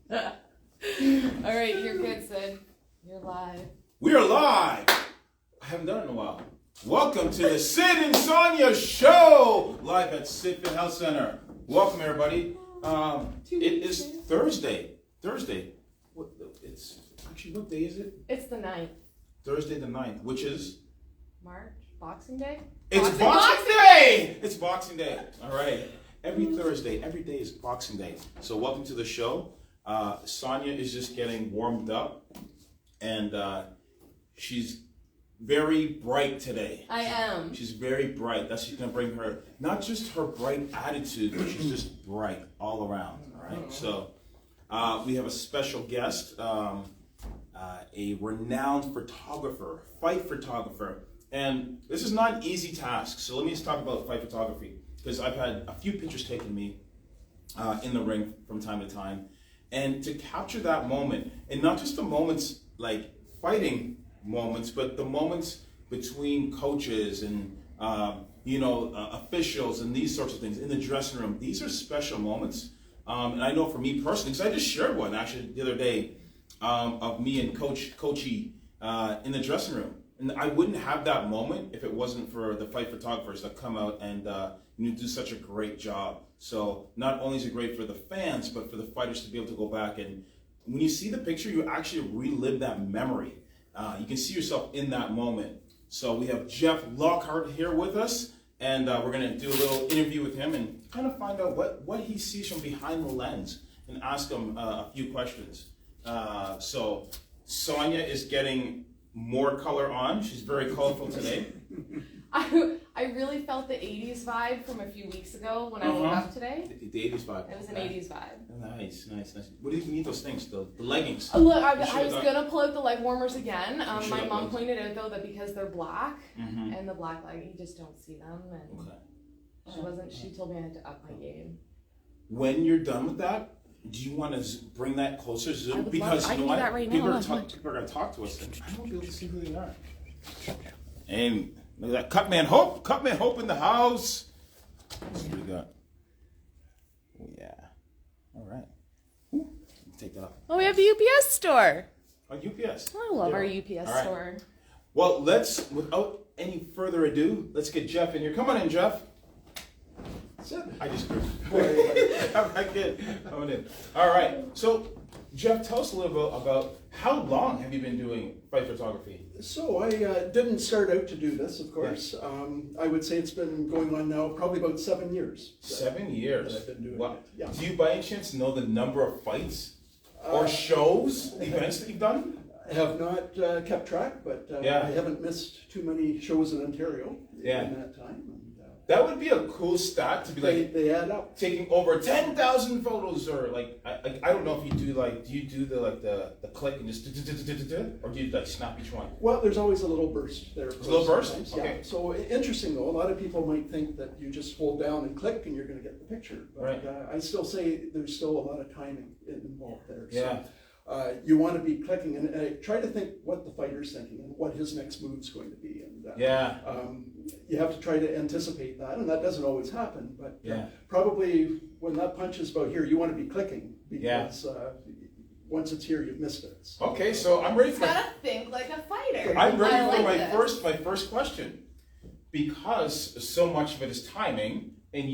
All right, you're good, Syd. You're live. We are live. I haven't done it in a while. Welcome to the Syd and Sonya show, live at Syd Health Center. Welcome, everybody. It is Thursday. What day is it? It's the 9th. Thursday the 9th, which is? March? Boxing Day? It's Boxing Day! It's Boxing Day. All right. Every Thursday, every day is Boxing Day. So welcome to the show. Sonya is just getting warmed up, and she's very bright today. I am. She's very bright. That's she's gonna bring her, not just her bright attitude, but she's just bright all around. All right. So we have a special guest, a renowned photographer, fight photographer, and this is not an easy task. So let me just talk about fight photography, because I've had a few pictures taken of me in the ring from time to time, and to capture that moment, and not just the moments like fighting moments, but the moments between coaches and officials and these sorts of things in the dressing room. These are special moments, and I know for me personally, because I just shared one actually the other day of me and Coachy in the dressing room, and I wouldn't have that moment if it wasn't for the fight photographers that come out and do such a great job. So not only is it great for the fans, but for the fighters to be able to go back, and when you see the picture, you actually relive that memory. You can see yourself in that moment. So we have Jeff Lockhart here with us, and we're going to do a little interview with him and kind of find out what he sees from behind the lens and ask him a few questions. So Sonya is getting more color on. She's very colorful today. I really felt the 80s vibe from a few weeks ago when I woke up today. The 80s vibe. It was an 80s vibe. Nice. What do you need those things? The leggings? Look, I was going to pull out the leg warmers again. My mom pointed out, though, that because they're black and the black leggings, you just don't see them. And she told me I had to up my game. When you're done with that, do you want to bring that closer? Because I can do that right people now. People are going to talk to us, and I won't be able to see who they are. And look at that, Cutman Hope in the house. What do we got? Oh, yeah. All right. Ooh, take that off. Oh, we have the UPS store. UPS. I love our UPS store. Well, without any further ado, let's get Jeff in here. Come on in, Jeff. I just grew. I'm not kidding. Coming in. All right. So, Jeff, tell us a little bit about how long have you been doing fight photography? So I didn't start out to do this, of course. I would say it's been going on now probably about 7 years. 7 years. That I've been doing it. Yeah. Do you by any chance know the number of fights or shows, events that you've done? I have not kept track, but I haven't missed too many shows in Ontario in that time. That would be a cool stat to be like. They add up. Taking over 10,000 photos, or like I don't know if you do do you do the click and just or do you like snap each one? Well, there's always a little burst there. There's a little burst. Okay. Yeah. So interesting though. A lot of people might think that you just hold down and click and you're going to get the picture. But right. I still say there's still a lot of timing involved there. Yeah. So, you want to be clicking and try to think what the fighter's thinking and what his next move's going to be. And you have to try to anticipate that, and that doesn't always happen. But probably when that punch is about here, you want to be clicking because once it's here, you've missed it. So, okay, so I'm ready for. Gotta think like a fighter. I'm ready for my first question, because so much of it is timing, and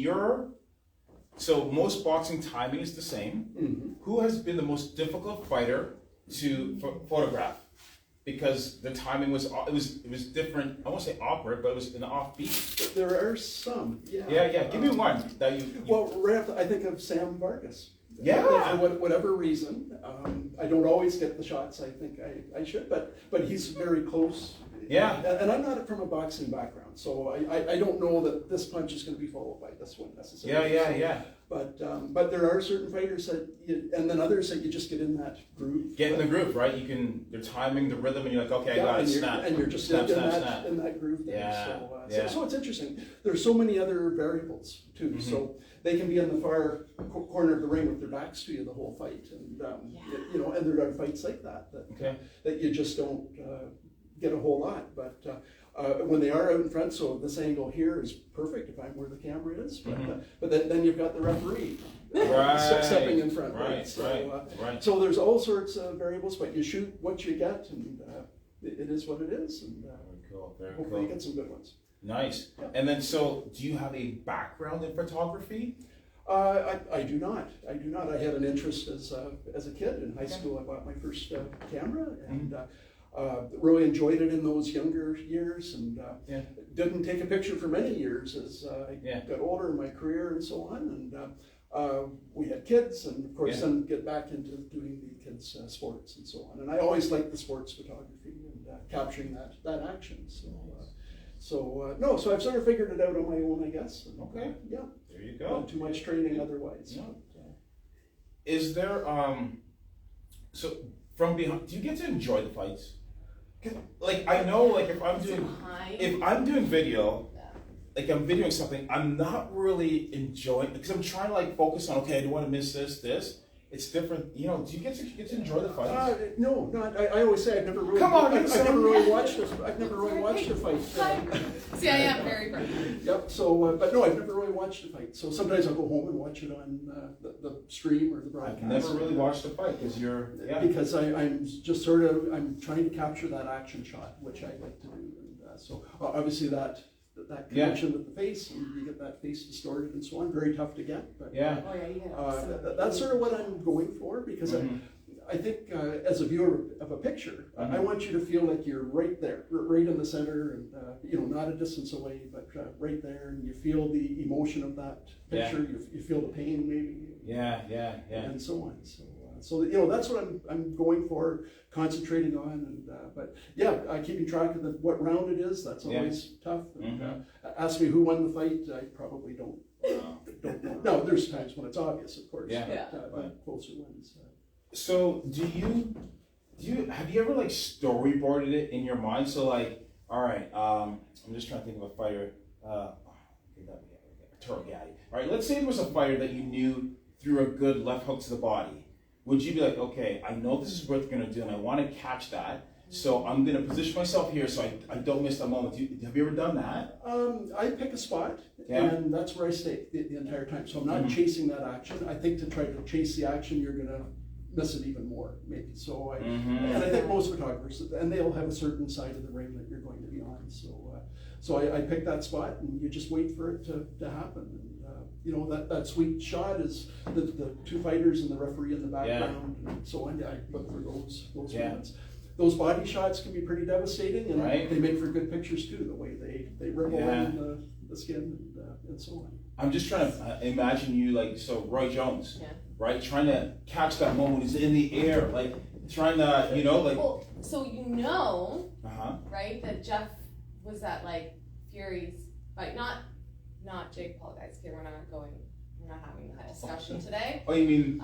so most boxing timing is the same. Mm-hmm. Who has been the most difficult fighter to photograph? Because the timing was different. I won't say awkward, but it was an offbeat. There are some. Yeah. Give me one that you. Well, right after, I think of Sam Vargas. Yeah. For whatever reason, I don't always get the shots I think I should, but he's very close. Yeah. And I'm not from a boxing background, so I don't know that this punch is going to be followed by this one necessarily. Yeah. But there are certain fighters and then others that you just get in that groove. Get in the groove, right? Your timing, the rhythm, and you're like, okay, I got it, snap. And you're just snap. in that groove there. So it's interesting. There's so many other variables too. Mm-hmm. So they can be on the far corner of the ring with their backs to you the whole fight, and and there are fights like that you just don't get a whole lot. But when they are out in front, so this angle here is perfect if I'm where the camera is, but then you've got the referee stepping in front, right? So there's all sorts of variables, but you shoot what you get, and it is what it is, and hopefully you get some good ones. Nice. Yeah. And then, so do you have a background in photography? I do not. I do not. I had an interest as a kid in high school. I bought my first camera, and really enjoyed it in those younger years, and didn't take a picture for many years as I got older in my career and so on. And we had kids, and of course then get back into doing the kids' sports and so on. And I always liked the sports photography and capturing that action. So so I've sort of figured it out on my own, I guess. And, there you go. Not too much training otherwise. No. Is there so from behind? Do you get to enjoy the fights? Like I know, like if I'm doing video, like I'm videoing something, I'm not really enjoying because I'm trying to like focus on I don't want to miss this. It's different, do you get to enjoy the fights? No, I always say I've never really. Come on, I've never really watched a fight. See, I am very proud. Yep. So, but no, I've never really watched a fight. So sometimes I'll go home and watch it on the stream or the broadcast. I've never really watched a fight because because I'm just I'm trying to capture that action shot, which I like to do, and so obviously that connection with the face, and you get that face distorted and so on. Very tough to get, but that's sort of what I'm going for, because I think as a viewer of a picture, I want you to feel like you're right there, right in the center, and not a distance away, but right there, and you feel the emotion of that picture. You feel the pain, maybe. And so on. So that's what I'm going for, concentrating on, and but keeping track of what round it is. That's always tough. And, ask me who won the fight. I probably don't know. No, there's times when it's obvious, of course. But closer ones. So have you ever like storyboarded it in your mind? So like, all right, I'm just trying to think of a fighter. All right, let's say there was a fighter that you knew threw a good left hook to the body. Would you be like, okay, I know this is what they're going to do, and I want to catch that, so I'm going to position myself here so I don't miss that moment. Have you ever done that? I pick a spot, and that's where I stay the entire time. So I'm not chasing that action. I think to try to chase the action, you're going to miss it even more, maybe. So and I think most photographers, and they'll have a certain side of the ring that you're going to be on. So I pick that spot, and you just wait for it to happen. That sweet shot is the two fighters and the referee in the background and so on. I look for those moments. Those body shots can be pretty devastating, and they make for good pictures too, the way they ripple in the skin and so on. I'm just trying to imagine you Roy Jones, right? Trying to catch that moment. He's in the air, like trying to, Well, so right, that Jeff was at Fury's fight, not Jake Paul, guys. Okay, we're not having that discussion today. Oh, you mean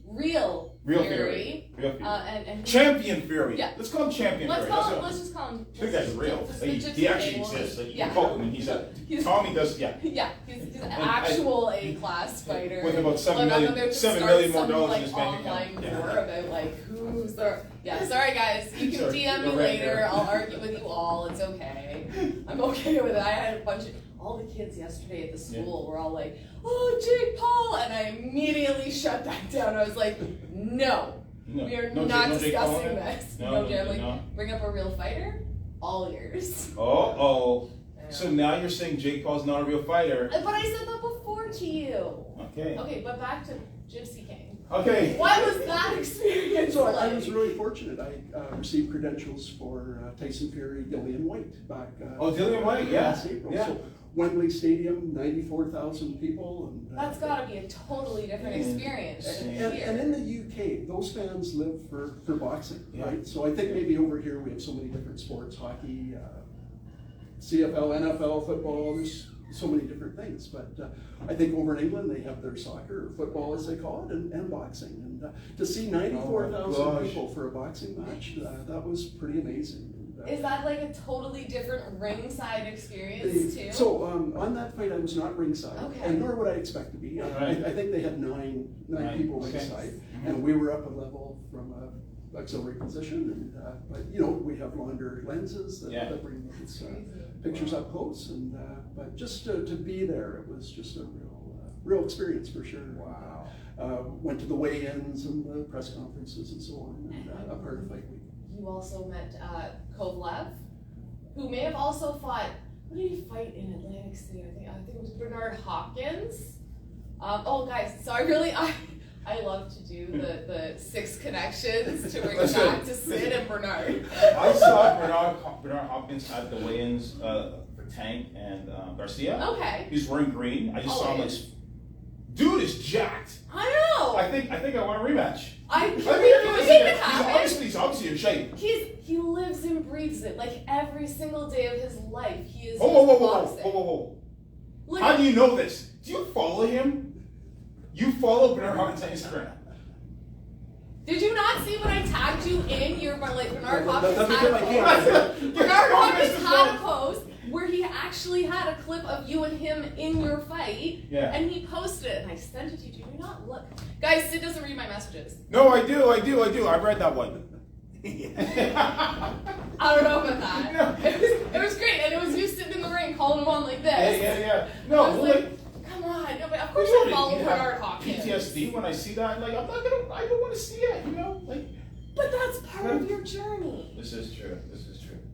real Fury. Real Fury. And Champion Fury. Yeah. Let's call him Champion Fury. Let's just call him. This guy's real. He actually exists. You can quote him, and Tommy does. Yeah, he's an actual A-class fighter. With about $7 million more dollars in his bank account. Online war about who's the. Yeah, sorry guys. You can DM me later. I'll argue with you all. It's okay. I'm okay with it. I had a bunch of. All the kids yesterday at the school were all like, "Oh, Jake Paul," and I immediately shut that down. I was like, "No, we are not discussing this. No. Bring up a real fighter, all yours." So now you're saying Jake Paul's not a real fighter? But I said that before to you. Okay, but back to Gypsy King. Okay. What was that experience like? I was really fortunate. I received credentials for Tyson Fury, Dillian White back. Dillian White, last April. Yeah. So, Wembley Stadium, 94,000 people. And, that's got to be a totally different experience. And in the UK, those fans live for boxing, right? So I think maybe over here we have so many different sports, hockey, CFL, NFL, football, there's so many different things. But I think over in England they have their soccer, or football as they call it, and boxing. And to see 94,000 people for a boxing match, that was pretty amazing. Is that a totally different ringside experience too? So on that fight, I was not ringside, and nor would I expect to be. I think they had nine people ringside, and we were up a level from auxiliary position, and but you know, we have longer lenses that bring those pictures up close, and but just to be there, it was just a real experience for sure. Wow. Went to the weigh-ins and the press conferences and so on, and a part of fight week. You also met Kovalev, who may have also fought. What did he fight in Atlantic City? I think it was Bernard Hopkins. Oh, guys, so I love to do the 6 connections to bring back to Syd and Bernard. I saw Bernard Hopkins at the weigh-ins for Tank and Garcia. Okay. He's wearing green. I just saw him. Dude is jacked. I know. I think I want a rematch. I think it happen. He's obviously in shape. He lives and breathes it. Like every single day of his life, he is Whoa. How do you know this? Do you follow him? You follow Bernard Hopkins on Instagram. Did you not see when I tagged you in your Bernard Hopkins had a post where he actually had a clip of you and him in your fight, and he posted it, and I sent it to you. Do you not look? Guys, Syd doesn't read my messages. No, I do. I've read that one. I don't know about that. No. It was great, and it was you sitting in the ring calling him on like this. Yeah. No, I was come on. No, but of course I follow Bernard Hopkins. PTSD when I see that, I don't want to see it, But that's part of your journey. This is true.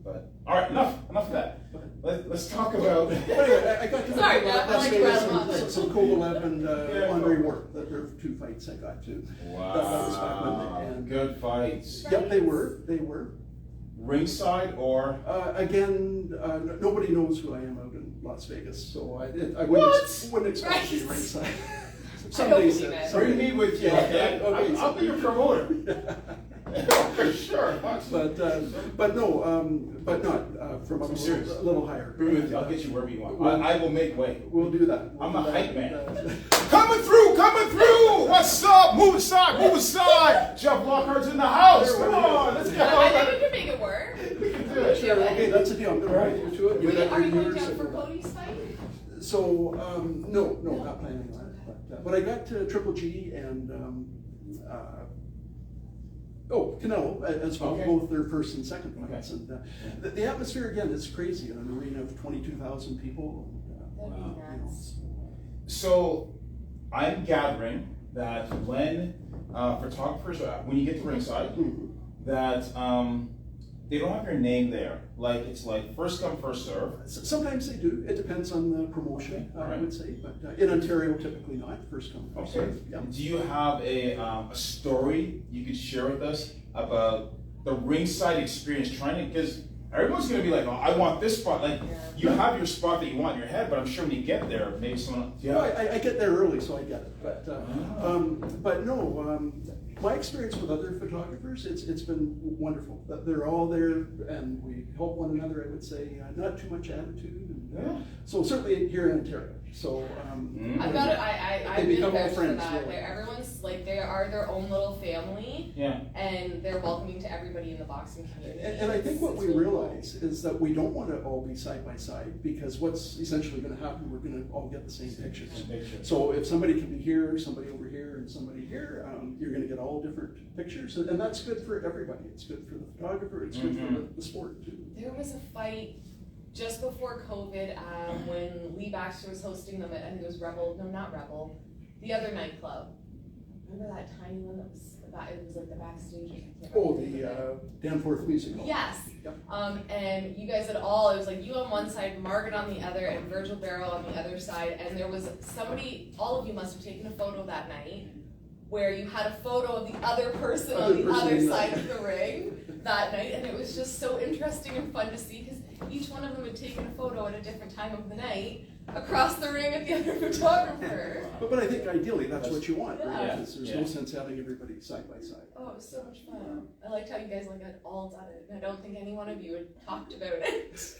But all right, enough of that. Let's talk about. Anyway, I got to Las Vegas some Kovalev and Andre Ward. There were 2 fights I got to. Wow. That was back when, good fights. Yep, they were. Ringside or again, nobody knows who I am out in Las Vegas, so I wouldn't expect to be ringside. Bring me with you. Okay? I'll be your promoter. For sure. But not from a little higher. Bring me with you. I'll get you wherever you want. I will make way. We'll do that. I'm a hype man. Coming through. What's up? Move aside. Jeff Lockhart's in the house. Come on, let's go. I think we can make it work. We can do it. Sure. Okay, that's a deal. I'm gonna write you to it. Are you going down for Cody's fight? So no, not planning on it. But I got to Triple G and Canelo as well, both their first and second fights. And the atmosphere again is crazy in an arena of 22,000 people. So I'm gathering that when photographers, when you get to ringside, that they don't have your name there. It's first come, first serve. Sometimes they do. It depends on the promotion, I would say. But in Ontario, typically not. First come, first serve. Yeah. Do you have a story you could share with us about the ringside experience? Because everyone's going to be like, oh, I want this spot. You have your spot that you want in your head, but I'm sure when you get there, maybe someone. Yeah. Well, I get there early, so I get it. But no. My experience with other photographers, it's been wonderful. They're all there, and we help one another. I would say not too much attitude. And, so certainly here in Ontario. So I've got it. I've been there for that. Really. Everyone's they are their own little family. Yeah. And they're welcoming to everybody in the boxing community. And I think what we realize is that we don't want to all be side by side, because what's essentially going to happen, we're going to all get the same pictures. So if somebody can be here, somebody over here, and somebody here, you're going to get all different pictures, and that's good for everybody. It's good for the photographer. It's good for the sport too. There was a fight just before COVID when Lee Baxter was hosting them at, I think it was Rebel, no, not Rebel, the other nightclub. Remember that tiny one that was it was the backstage? The Danforth Music Hall. Yes. Yep. And you guys it was you on one side, Margaret on the other, and Virgil Barrow on the other side, and there was somebody, all of you must have taken a photo that night, where you had a photo of the other person on the other side of the ring that night, and it was just so interesting and fun to see, because each one of them had taken a photo at a different time of the night across the ring at the other photographer. But I think ideally that's what you want, right? Yeah. Because there's no sense having everybody side by side. Oh, it was so much fun. I liked how you guys had all done it, and I don't think any one of you had talked about it.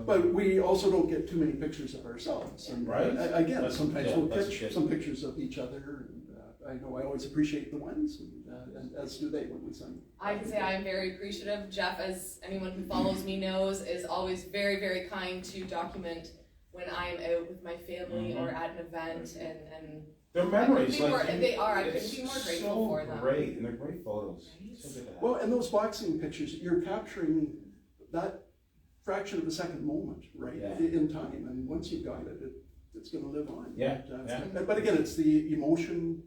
But we also don't get too many pictures of ourselves. And again, sometimes we'll catch some pictures of each other. And, I know I always appreciate the ones, and as do they when we send them. I can say I'm very appreciative. Jeff, as anyone who follows me knows, is always very, very kind to document when I'm out with my family or at an event. And They're memories. They are. I couldn't be more grateful for them. Great, and they're great photos. Right? So good to have. Well, and those boxing pictures, you're capturing that fraction of a second moment, right, in time. And once you've got it, it's going to live on. Yeah. But again, it's the emotion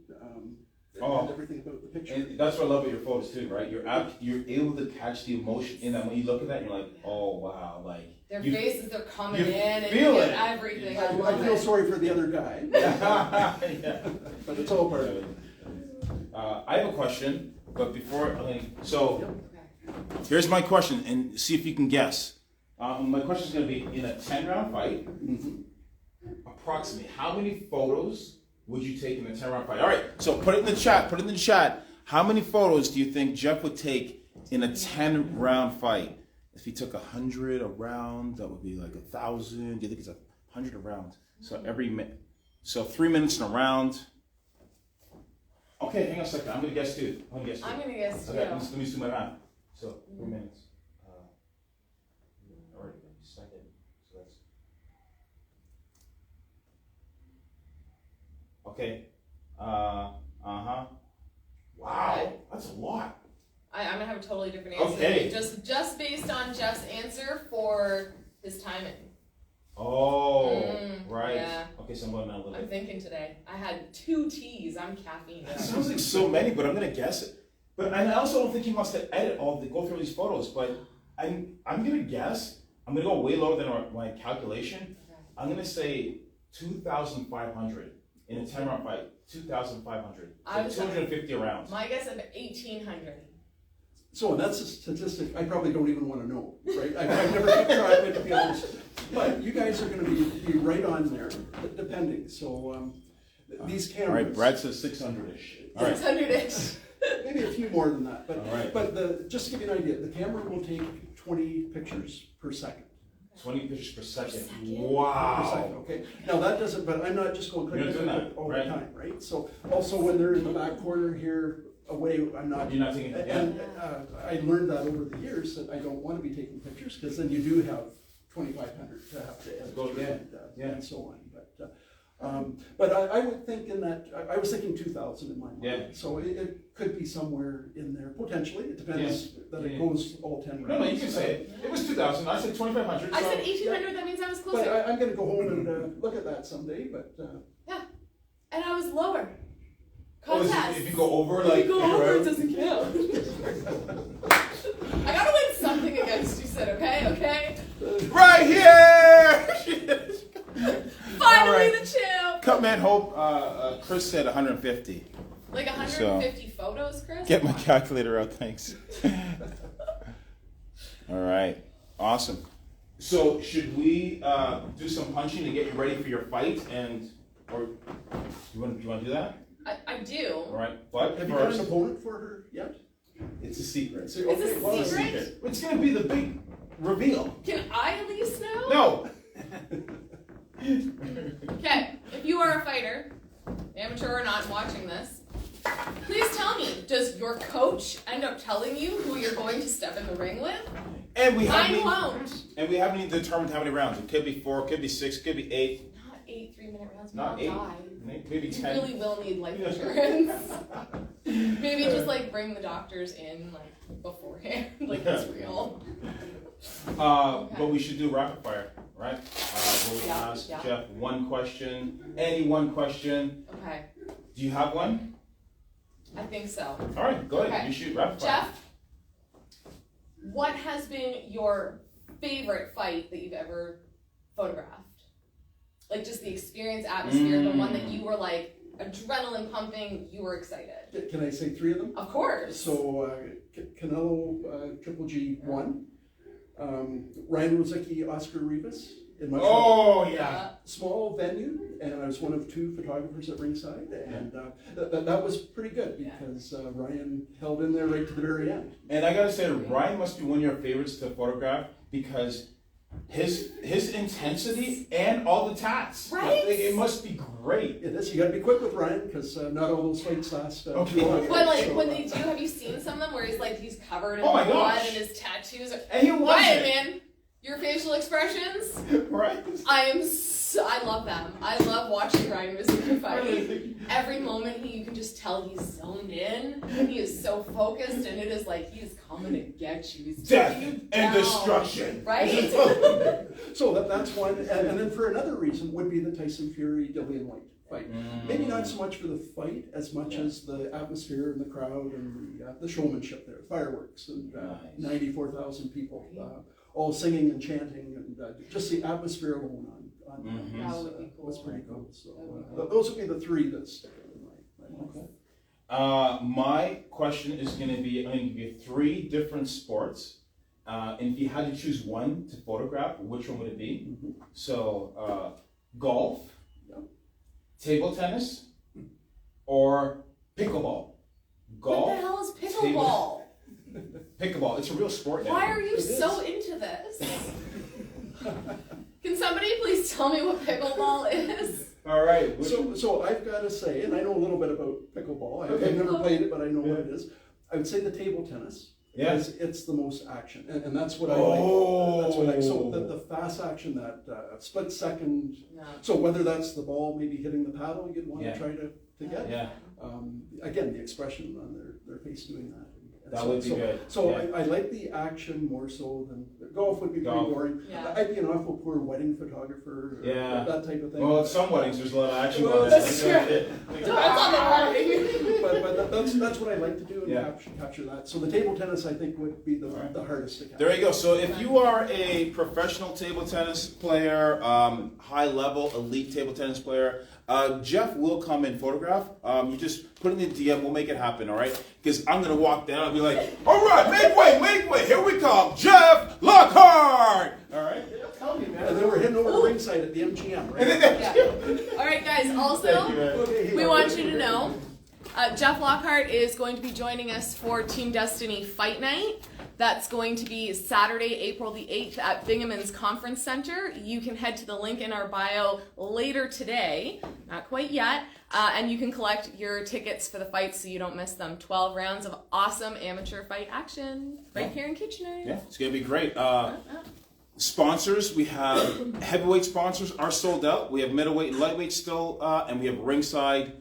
and everything about the picture. And that's what I love about your photos too, right? You're able to catch the emotion in that. When you look at that, you're like, oh wow, like their faces, they're coming in and feel it. everything. I feel sorry for the other guy. Yeah. But it's all part of it. I have a question, but before, here's my question, and see if you can guess. My question is going to be, in a 10-round fight, approximately how many photos would you take in a 10-round fight? All right, so put it in the chat. How many photos do you think Jeff would take in a 10-round fight? If he took 100 a round, that would be like 1,000. Do you think it's 100 a round? So 3 minutes in a round. Okay, hang on a second. I'm going to guess too. I'm going to guess too. Okay, let me just do my math. So 3 minutes. All right, second. So that's. Okay. Wow, that's a lot. I'm gonna have a totally different answer. Okay. Just based on Jeff's answer for his timing. Oh, right. Yeah. Okay, so I'm going down a little bit. I'm thinking today. I had 2 teas. I'm caffeine. That sounds like so many, but I'm gonna guess it. But I also don't think he wants to edit go through these photos. But I'm gonna guess. I'm gonna go way lower than my calculation. Okay. I'm gonna say 2,500 in a 10-round fight. 2,500. So 250 rounds. My guess is 1,800. So that's a statistic I probably don't even want to know, right? I've never kept track of it, to be honest. But you guys are going to be right on there, depending. So these cameras. All right, Brad says 600-ish. 600-ish. Maybe a few more than that. But all right. But just to give you an idea, the camera will take 20 pictures per second. 20 pictures per second. Wow. Per second, okay. Now that doesn't, but I'm not just going click all the time, right? So also when they're in the back corner here, away, I'm not. You're not taking. And I learned that over the years that I don't want to be taking pictures because then you do have 2,500 to have to edit and so on. But I would think in that I was thinking 2,000 in my mind. Yeah. So it could be somewhere in there potentially. It depends that it goes all 10 rounds. No, you can say it. It was 2,000. I said 2,500. I said 1,800. That means I was closer. But I'm going to go home and look at that someday. But yeah, and I was lower. Contest. If you go over, it doesn't count. I gotta win something against you, Syd. Okay. Right here. Finally, the champ. Cutman Hope. Chris said 150. Like 150 photos, Chris. Get my calculator out, thanks. All right, awesome. So should we do some punching to get you ready for your fight, or you want to do that? I do. All right, but have you got an opponent for her yet? It's a secret. It's a secret? It's going to be the big reveal. Can I at least know? No. Okay, if you are a fighter, amateur or not, watching this, please tell me, does your coach end up telling you who you're going to step in the ring with? And we Mine won't. And we haven't even determined how many rounds. It could be 4, it could be 6, it could be 8. Not 8 3-minute rounds. Not 8. Die. Maybe 10. You really will need life insurance. Maybe just like bring the doctors in like beforehand, like it's real. But we should do rapid fire, right? We'll ask Jeff one question, any one question. Okay. Do you have one? I think so. All right, go ahead. You shoot rapid fire. Jeff, what has been your favorite fight that you've ever photographed? Like just the experience, atmosphere, the one that you were like adrenaline pumping, you were excited. Can I say 3 of them? Of course. So Canelo Triple G won. Ryan Rosicki, Oscar Rivas in Montreal. Oh yeah. Small venue, and I was one of 2 photographers at ringside, and that was pretty good because Ryan held in there right to the very end. And I gotta say, Ryan must be one of your favorites to photograph because his intensity and all the tats. Right. It must be great. It is. You got to be quick with Ryan because not all those fights last too long. But like when they do, have you seen some of them where he's covered in blood and his tattoos? And he loves Ryan, man, your facial expressions. Right. I am So I love them. I love watching Ryan Rizzuti fight. Every moment you can just tell he's zoned in. He is so focused, and it is like he is coming to get you. He's Death you and down, destruction. right? So that's one, and then for another reason would be the Tyson Fury Dillian White fight. Maybe not so much for the fight as much as the atmosphere and the crowd and the showmanship there, fireworks and 94,000 people all singing and chanting, and just the atmosphere alone on That would be cool. was pretty cool. So those would be the three that stick in my mind. Okay. My question is going to be, I'm going to give you 3 different sports. And if you had to choose one to photograph, which one would it be? So, golf, table tennis, or pickleball? Golf. What the hell is pickleball? Pickleball. It's a real sport now. Why are you so into this? Can somebody please tell me what pickleball is? All right. So I've got to say, and I know a little bit about pickleball. I've never played it, but I know what it is. I would say the table tennis. Because it's the most action, and that's what I like. That's what I like. So the fast action, that split second. Yeah. So whether that's the ball maybe hitting the paddle, you'd want to try to get. Yeah. Again, the expression on their face doing that. That would be good. So I like the action more so than golf would be pretty boring. Yeah. I'd be an awful poor wedding photographer. Or that type of thing. Well, at some weddings there's a lot of action going on. That's on the wedding. But that's what I like to do and capture that. So the table tennis I think would be the hardest to capture. There you go. So if you are a professional table tennis player, high level elite table tennis player, Jeff will come and photograph. You just put it in the DM. We'll make it happen, all right? Because I'm going to walk down and be like, all right, make way. Here we come. Jeff Lockhart. All right? Tell me, man. And then we're heading over to ringside at the MGM, right? All right, guys. Also, we want you to know, Jeff Lockhart is going to be joining us for Team Destiny Fight Night. That's going to be Saturday, April the 8th at Binghamton's Conference Center. You can head to the link in our bio later today, not quite yet, and you can collect your tickets for the fights so you don't miss them. 12 rounds of awesome amateur fight action right here in Kitchener. Yeah, it's going to be great. Sponsors, we have heavyweight sponsors are sold out. We have middleweight and lightweight still, and we have ringside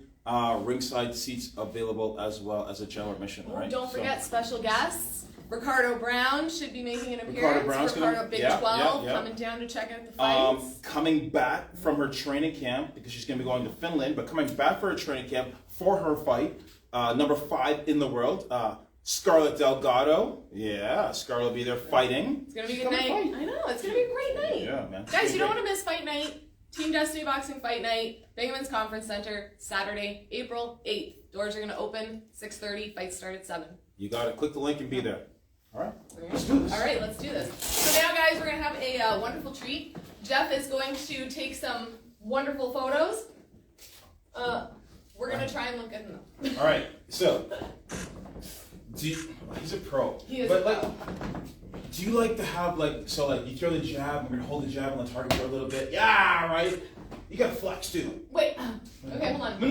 seats available as well as a general admission. Oh, right? Don't forget special guests. Ricardo Brown should be making an appearance. Ricardo Big 12 coming down to check out the fights. Coming back from her training camp because she's going to be going to Finland, but coming back for her training camp for her fight, number 5 in the world, Scarlett Delgado. Yeah, Scarlett will be there fighting. It's going to be a good night. I know, it's going to be a great night. Yeah, man. Guys, you don't want to miss Fight Night. Team Destiny Boxing Fight Night, Binghamton's Conference Center, Saturday, April 8th. Doors are going to open 6:30. Fights start at 7. You got to click the link and be there. All right. Let's do this. All right, let's do this. So now, guys, we're going to have a wonderful treat. Jeff is going to take some wonderful photos. We're going to try and look good enough. All right. So, he's a pro. He is a pro. Do you like to have you throw the jab, we're going to hold the jab on the target for a little bit. Yeah, right? You got to flex too. Wait. Okay, hold on. No.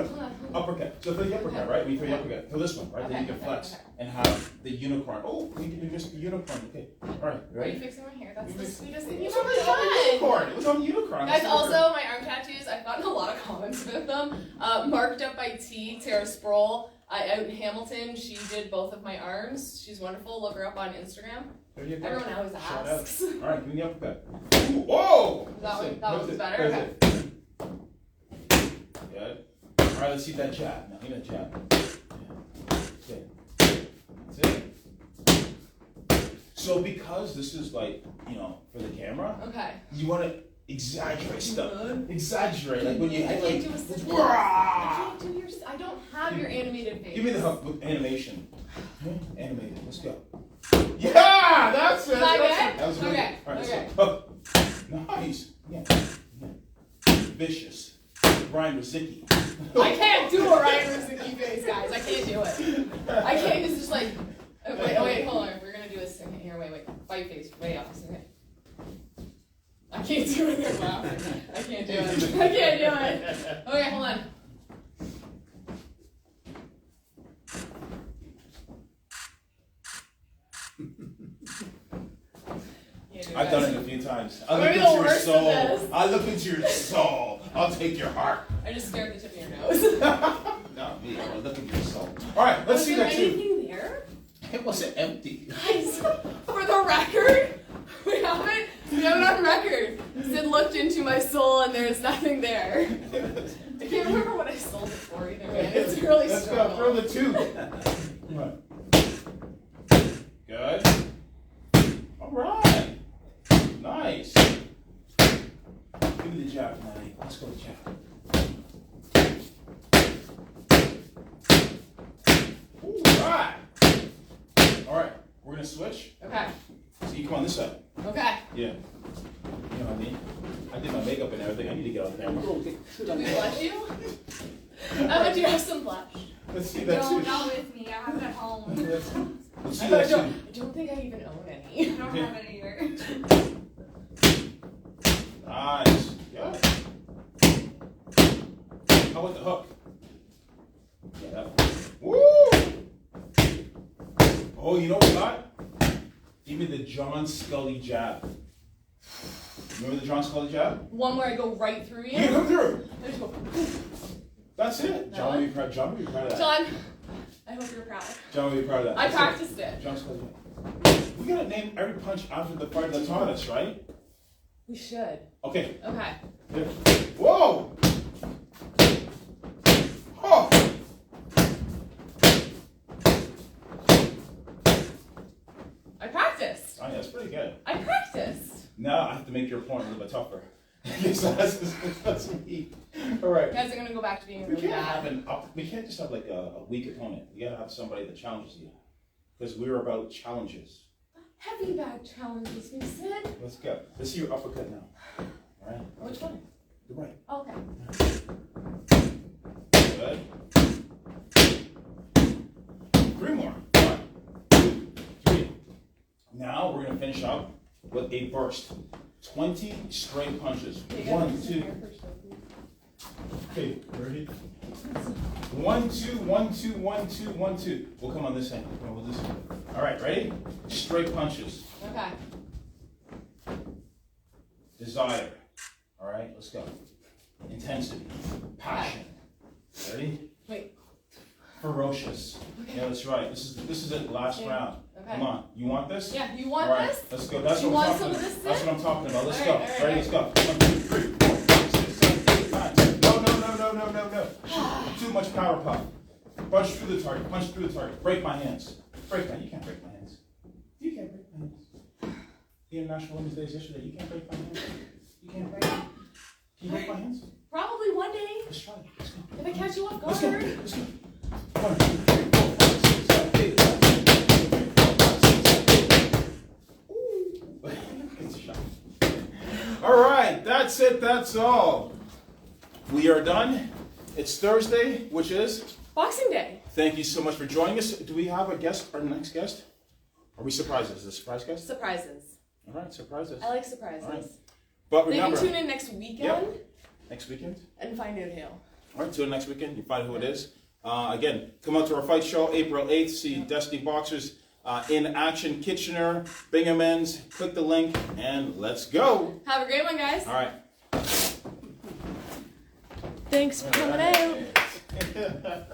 Hold on. Uppercut. So for the uppercut, right? When you throw the uppercut. For this one, right? Okay, then you can flex and have the unicorn. Oh, we missed the unicorn. Okay. All right. Ready? Are you fixing my hair? That's the sweetest thing you've It was ever on the done. unicorn. It was on the unicorn. Guys, also, my arm tattoos, I've gotten a lot of comments about them. Marked up by Tara Sproul out in Hamilton. She did both of my arms. She's wonderful. Look her up on Instagram. Everyone always asks. All right, give me the uppercut. Ooh, whoa! That was better. Okay. Good. All right, let's see that jab. Now, give me that jab. That's it. So because this is for the camera, okay, you want to exaggerate stuff. Exaggerate, like when you I can't do a stiff I can't do your. I don't have your animated face. Give me the hook with animation. Animated. Let's go. Yeah, that's it. That was good. Okay. All right, okay. So, nice. Yeah. Vicious. Ryan Rizzuti. I can't do a Ryan Rizzuti face, guys. I can't do it. I can't. It's just like. Wait, hold on. We're gonna do a second here. Wait. Fight face. Way up. Okay. I can't do it. They're laughing. I can't do it. I can't do it. Okay, hold on. can't do I've this. done it a few times. I I'm look gonna be into the your worst at soul. this. I look into your soul. I'll take your heart. I just stared at the tip of your nose. Not me. I look into your soul. All right, let's see that Was there too. anything there? It wasn't empty. Guys, for the record, we have it on record. Sid looked into my soul and there's nothing there. I can't remember what I sold it for either, man. It's really Let's strong. go. Throw the two. Come on. Good. All right. Nice. Give me the jab, Maddie. Let's go with jab. All right. All right. We're gonna switch. Okay. So you come on this side. Okay. Yeah. You know what I mean? I did my makeup and everything. I need to get on camera. Did we blush you? I want you to have some blush. Let's see that No, too. not with me. I have it at home. Let's see I that too. don't think I even own any. I don't have it either. Nice. Good. How about the hook? Yeah, that one. Woo! Oh, you know what we got? Even the John Scully jab. Remember the John Scully jab? One where I go right through you. You come through. I just go, That's it. That John one? will be proud. John will be proud of that. John, I hope you're proud. John will be proud of that. I That's practiced it. John Scully. We gotta name every punch after the fighter that taught us, right? We should. Okay. Okay. Here. Whoa! Oh! I practiced. Oh, yeah, that's pretty good. I practiced. Now I have to make your point a little bit tougher. So that's me. All right. You guys are gonna go back to being We really can't have bad. we can't just have like a weak opponent. We gotta have somebody that challenges you, because we're about challenges. Heavy bag challenges, you said. Let's go. Let's see your uppercut now. All right. Which one? The right. Okay. Good. Three more. 1, 2, 3. Now we're gonna finish up with a burst. 20 straight punches. 1, 2. Okay, ready? 1, 2, 1, 2, 1, 2, 1, 2. We'll come on this end. Come on, we'll this end. All right, ready? Straight punches. Okay. Desire. All right, let's go. Intensity. Passion. Ready? Wait. Ferocious. Yeah, that's right. This is it. Last round. Okay. Come on. You want this? Yeah, you want All right, this? let's go. That's You what I'm want talking some of about. this, That's Sid? what I'm talking about. Let's All go. right, all right, Ready? Let's go. 1, 2, 3, 4, 5, 6, 7, 8, 9, 10. No. Too much power puff. Punch through the target. Punch through the target. Break my hands. Break my. You can't break my hands. You can't break my hands. The International Women's Day is yesterday. You can't break my hands. You can't break. Can you break my hands? Probably one day. Let's try it. Let's go. If I catch you off Let's go. guard. Let's go. 1, 2, 3, 4, 5, 6, 7, 8, 9, 10, 11, 12, 13, 14, 15. Good shot. All right, that's it. That's all. We are done. It's Thursday, which is. Boxing Day. Thank you so much for joining us. Do we have a guest? Our next guest? Are we surprises? Is it a surprise guest? Surprises. All right, surprises. I like surprises. All right. But They remember, can tune in next weekend Yep. Next weekend. and find out who. All right, tune in next weekend. You find who it is. Again, come out to our fight show April 8th. See Destiny Boxers in action. Kitchener, Bingham Ends. Click the link and let's go. Have a great one, guys. All right. Thanks for coming out. out.